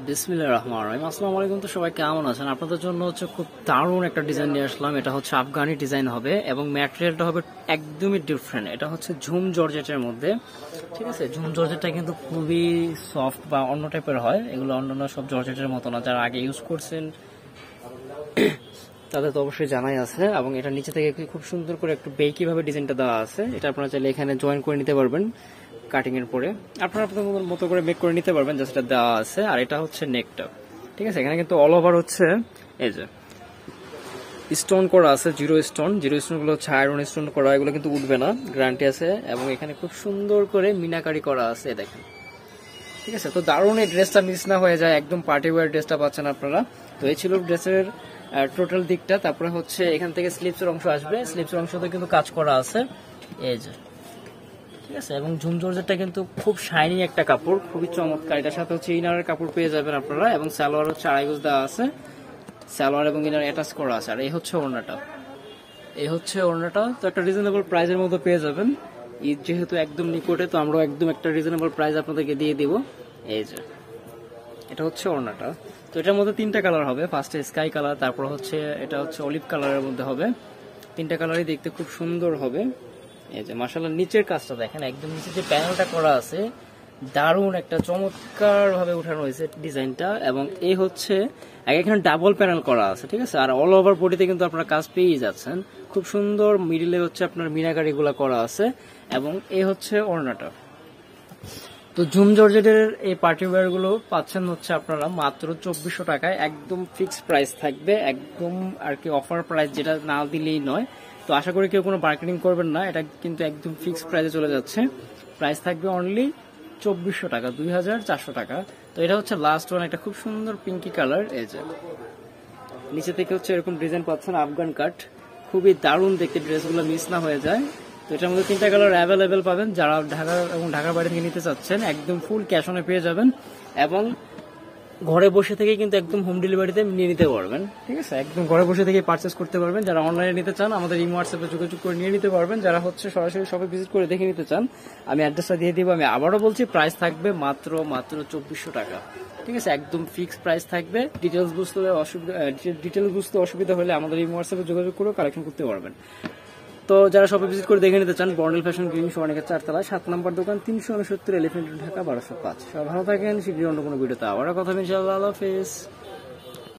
বিসমিল্লাহির রহমানির রহিম। আসসালামু আলাইকুম। তো সবাই কেমন আছেন? আপনাদের জন্য হচ্ছে খুব দারুণ একটা ডিজাইন নিয়ে আসলাম। এটা হচ্ছে আফগানি ডিজাইন হবে এবং ম্যাটেরিয়ালটা হবে একদমই ডিফারেন্ট। এটা হচ্ছে ঝুম জর্জেটের মধ্যে, ঠিক আছে। ঝুম জর্জেটটা কিন্তু খুবই সফট বা অন্য টাইপের হয়, এগুলো অন্যান্য সব জর্জেটের মতো না। যারা আগে ইউজ করছেন তাদের তো অবশ্যই জানাই আছে। এবং এটা নিচে থেকে খুব সুন্দর করে একটু বেকি ভাবে ডিজাইনটা দেওয়া আছে। এটা আপনারা চাইলে এখানে জয়েন করে নিতে পারবেন কাটিং এর পরে, আপনারা আপনাদের মতো করে মেক করে নিতে পারবেন, জাস্ট দেওয়া আছে। আর এটা হচ্ছে নেকটা, ঠিক আছে। এখানে কিন্তু অল ওভার হচ্ছে এই যে স্টোন করা আছে, জিরো স্টোন গুলো হচ্ছে আয়রন স্টোন করা, এগুলো কিন্তু উঠবে না, গ্যারান্টি আছে। এবং এখানে খুব সুন্দর করে মিনাকারি করা আছে, দেখেন, ঠিক আছে। তো দারুণ, এই ড্রেসটা মিস না হয়ে যায়, একদম পার্টি ওয়্যার ড্রেসটা পাচ্ছেন আপনারা। তো এই ছিল ড্রেসের টোটাল দিকটা। তারপরে হচ্ছে এখান থেকে স্লিপসের অংশ আসবে, স্লিপসের অংশতে কিন্তু কাজ করা আছে এই যে, ঠিক আছে। এবং ঝুম জর্জেটটা কিন্তু খুব শাইনি একটা কাপড়, খুবই চমৎকার। এটার সাথে হচ্ছে ইনারের কাপড় পেয়ে যাবেন আপনারা, এবং সালোয়ার হচ্ছে আড়াই গজ দেওয়া আছে, সালোয়ার এবং ইনার অ্যাটাচ করা আছে। আর এই হচ্ছে ওড়নাটা, তো একটা রিজনেবল প্রাইসের মধ্যে পেয়ে যাবেন। ঈদ যেহেতু একদম নিকটে, তো আমরা একদম একটা রিজনেবল প্রাইস আপনাদেরকে দিয়ে দিব। এই যে এটা হচ্ছে ওড়নাটা। তো এটার মধ্যে তিনটা কালার হবে, ফার্স্টে স্কাই কালার, তারপর হচ্ছে এটা হচ্ছে অলিভ কালারের মধ্যে হবে। তিনটা কালারই দেখতে খুব সুন্দর হবে। এই যে মাশাআল্লাহ, নিচের কাজটা দেখেন, একদম নিচে যে প্যানেলটা করা আছে, দারুণ একটা চমৎকার ভাবে উঠানো হয়েছে ডিজাইনটা। এবং এই হচ্ছে এখানে ডাবল প্যানেল করা আছে, ঠিক আছে। আর অল ওভার বডিতে কিন্তু আপনারা কাজ পেয়ে যাচ্ছেন, খুব সুন্দর। মিডিলে হচ্ছে আপনার মিনাকারি গুলা করা আছে, এবং এই হচ্ছে ওড়নাটা। তো ঝুম জর্জেটের এই পার্টি ওয়্যার গুলো পাচ্ছেন হচ্ছে আপনারা মাত্র 2400 টাকায়, একদম ফিক্সড প্রাইস থাকবে, একদম আর কি অফার প্রাইস, যেটা না দিলেই নয়। তো আশা করি কেউ কোনো মার্কেটিং করবেন না, এটা কিন্তু একদম ফিক্সড প্রাইসে চলে যাচ্ছে। প্রাইস থাকবে অনলি 2400 টাকা, 2400 টাকা। তো এটা হচ্ছে লাস্ট ওয়ান, একটা খুব সুন্দর পিঙ্কি কালার। এই যে নিচে থেকে হচ্ছে এরকম ডিজাইন পাচ্ছেন, আফগান কাট, খুবই দারুণ দেখতে, ড্রেসগুলো মিস না হয়ে যায়। তো এটার মধ্যে তিনটা কালার অ্যাভেলেবেল পাবেন। যারা ঢাকা এবং ঢাকার বাইরে থেকে নিতে চাচ্ছেন, একদম ফুল ক্যাশ অনে পেয়ে যাবেন, এবং ঘরে বসে থেকে কিন্তু একদম হোম ডেলিভারিতে নিয়ে নিতে পারবেন, ঠিক আছে। একদম ঘরে বসে থেকে পারচেস করতে পারবেন। যারা অনলাইনে নিতে চান, আমাদের ইমো হোয়াটসঅ্যাপে যোগাযোগ করে নিয়ে নিতে পারবেন। যারা হচ্ছে সরাসরি শপে ভিজিট করে দেখে নিতে চান, আমি অ্যাড্রেসটা দিয়ে দিব। আমি আবারও বলছি, প্রাইস থাকবে মাত্র 2400 টাকা, ঠিক আছে। একদম ফিক্সড প্রাইস থাকবে। ডিটেলস বুঝতে অসুবিধা হলে আমাদের ইমো হোয়াটসঅ্যাপে যোগাযোগ করে কালেকশন করতে পারবেন। তো যারা শপে ভিজিট করে দেখে নিতে চান, বন্ডেল ফ্যাশন গ্রিন সোয়ানিকের 4 তলায় 7 নম্বর দোকান, 369 এলিফ্যান্ট ঢাকা 1205। সবাই ভালো থাকেন, শীঘ্রই অন্য কোনো ভিডিওতে আবার কথা হবে ইনশাআল্লাহ। আল্লাহ হাফেজ।